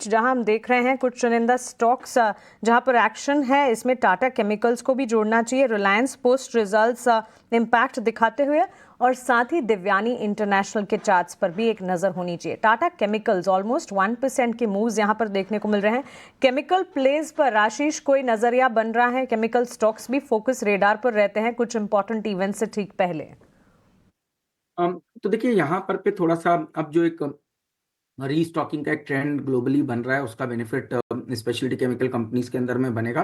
जहां हम देख रहे हैं कुछ चुनिंदा स्टॉक्स जहां पर एक्शन है, इसमें टाटा केमिकल्स को भी जोड़ना चाहिए। रिलायंस पोस्ट रिजल्ट्स इम्पैक्ट दिखाते हुए और साथ ही दिव्यानी इंटरनेशनल के चार्ट्स पर भी एक नजर होनी चाहिए। टाटा केमिकल्स ऑलमोस्ट 1% के मूव्स यहां पर देखने को मिल रहे हैं। केमिकल प्लेज पर आशीष कोई नजरिया बन रहा है? केमिकल स्टॉक्स भी फोकस रेडार पर रहते हैं कुछ इंपॉर्टेंट इवेंट से ठीक पहले। तो देखिए यहाँ पर पे थोड़ा सा अब जो एक रीस्टॉकिंग का एक ट्रेंड ग्लोबली बन रहा है, उसका बेनिफिट स्पेशलिटी केमिकल कंपनीज के अंदर में बनेगा।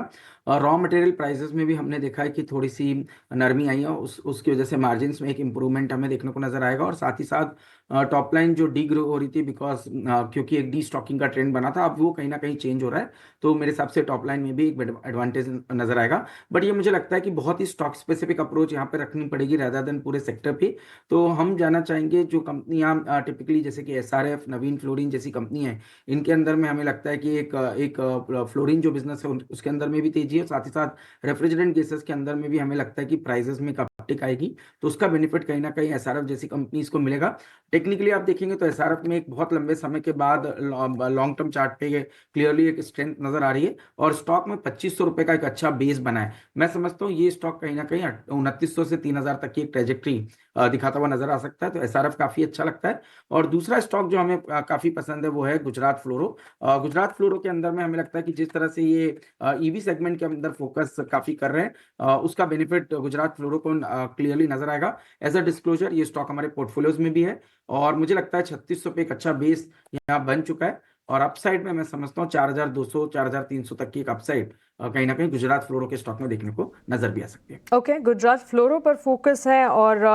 रॉ मटेरियल प्राइसेस में भी हमने देखा है कि थोड़ी सी नरमी आई है, उसकी वजह से मार्जिन्स में एक इम्प्रूवमेंट हमें देखने को नजर आएगा। और साथ ही साथ टॉप लाइन जो डी ग्रो हो रही थी बिकॉज क्योंकि एक डी स्टॉकिंग का ट्रेंड बना था, अब वो कहीं ना कहीं चेंज हो रहा है। तो मेरे हिसाब से टॉप लाइन में भी एक एडवांटेज नजर आएगा। बट ये मुझे लगता है कि बहुत ही स्टॉक स्पेसिफिक अप्रोच यहाँ पे रखनी पड़ेगी rather देन पूरे सेक्टर पे। तो हम जानना चाहेंगे जो कंपनियां टिपिकली जैसे कि एसआरएफ, नवीन फ्लोरिन जैसी कंपनी है, इनके अंदर में हमें लगता है कि एक फ्लोरिन जो बिजनेस है उसके अंदर में भी तेजी है। साथ ही साथ रेफ्रिजरेंट गैसेस के अंदर में भी हमें लगता है कि प्राइसेस में एक अपटिक आएगी, तो उसका बेनिफिट कहीं ना कहीं एसआरएफ जैसी कंपनीज को मिलेगा। टेक्निकली आप देखेंगे तो एसआरएफ में एक बहुत लंबे समय के बाद लॉन्ग टर्म चार्ट पे क्लियरली एक स्ट्रेंथ नजर आ रही है और स्टॉक में 2500 रुपए का एक अच्छा बेस बना है। मैं समझता हूँ ये स्टॉक कहीं ना कहीं 2900 से 3000 तक की एक ट्रेजेक्ट्री दिखाता हुआ नजर आ सकता है। तो एसआरएफ काफी अच्छा लगता है। और दूसरा स्टॉक जो हमें काफी पसंद है वो है गुजरात फ्लोरो। गुजरात फ्लोरो के अंदर में हमें लगता है कि जिस तरह से ये ईवी सेगमेंट के अंदर फोकस काफी कर रहे हैं, उसका बेनिफिट गुजरात फ्लोरो को क्लियरली नजर आएगा। एज अ डिस्क्लोजर ये स्टॉक हमारे पोर्टफोलियोज में भी है और मुझे लगता है 3600 पे एक अच्छा बेस यहाँ बन चुका है। और अपसाइड में मैं समझता हूँ 4200 4300 तक की एक अपसाइड कहीं ना कहीं गुजरात फ्लोरो के स्टॉक में देखने को नजर भी आ सकती है। ओके, गुजरात फ्लोरो पर फोकस है और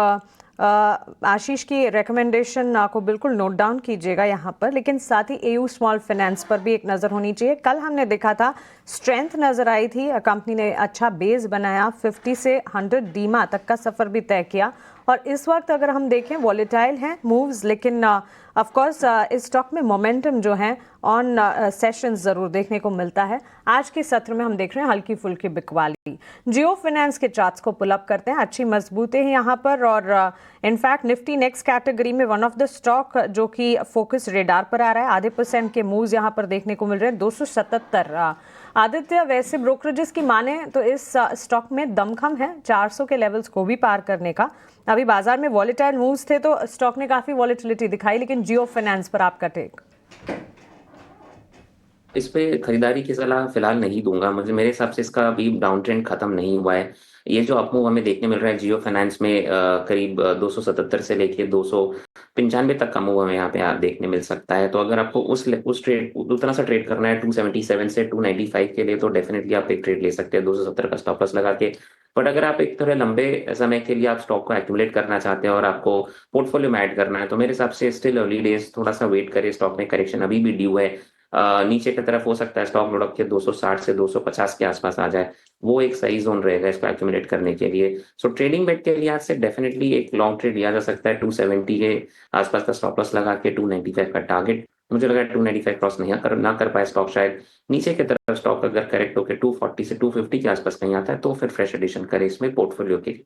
आशीष की रिकमेंडेशन को बिल्कुल नोट डाउन कीजिएगा यहाँ पर। लेकिन साथ ही एयू स्मॉल फाइनेंस पर भी एक नज़र होनी चाहिए। कल हमने देखा था स्ट्रेंथ नज़र आई थी, कंपनी ने अच्छा बेस बनाया, 50 से 100 डीमा तक का सफ़र भी तय किया। और इस वक्त अगर हम देखें वॉलेटाइल हैं मूव्स, लेकिन ऑफ कोर्स इस स्टॉक में मोमेंटम जो है ऑन सेशन ज़रूर देखने को मिलता है। आज के सत्र में हम देख रहे हैं हल्की फुल्की बिकवाली। जियो फाइनेंस के चार्ट्स को पुल अप करते हैं, अच्छी मजबूती है यहाँ पर। और इनफैक्ट निफ्टी नेक्स्ट कैटेगरी में वन ऑफ द स्टॉक जो कि फोकस रेडार पर आ रहा है, आधे % के मूव्स यहाँ पर देखने को मिल रहे हैं। 277 आदित्य, वैसे ब्रोकरेजेस की माने तो इस स्टॉक में दमखम है 400 के लेवल्स को भी पार करने का। अभी बाजार में वॉलेटाइल मूव्स थे तो स्टॉक ने काफी वॉलेटिलिटी दिखाई, लेकिन जियो फाइनेंस पर आपका टेक? इस पे खरीदारी की सलाह फिलहाल नहीं दूंगा। मेरे हिसाब से इसका अभी डाउन ट्रेंड खत्म नहीं हुआ है। ये जो अपमूव हमें देखने मिल रहा है जियो फाइनेंस में, करीब 277 से लेके 295 तक का मूव हमें यहाँ पे देखने मिल सकता है। तो अगर आपको उस ट्रेड उतना सा ट्रेड करना है 277 से 295 के लिए, तो डेफिनेटली आप एक ट्रेड ले सकते हैं 270 का स्टॉप लॉस लगा के। बट अगर आप एक थोड़े लंबे समय के लिए आप स्टॉक को एक्यूमुलेट करना चाहते हैं और आपको पोर्टफोलियो में ऐड करना है, तो मेरे हिसाब से स्टिल अर्ली डेज, थोड़ा सा वेट करें। स्टॉक में करेक्शन अभी भी ड्यू है। नीचे की तरफ हो सकता है स्टॉक लुढ़क के 260 से 250 के आसपास आ जाए। वो एक सही जोन रहेगा इसको एक्यूमुलेट करने के लिए। सो ट्रेडिंग बेट के लिहाज से डेफिनेटली एक लॉन्ग ट्रेड लिया जा सकता है 270 के आसपास का स्टॉप लॉस लगा के 295 का टारगेट। मुझे लगा 295 क्रॉस ना कर पाए स्टॉक शायद। नीचे की तरफ स्टॉक अगर करेक्ट होकर 240 से 250 के आसपास कहीं आता है तो फिर फ्रेश एडिशन करें इसमें पोर्टफोलियो के।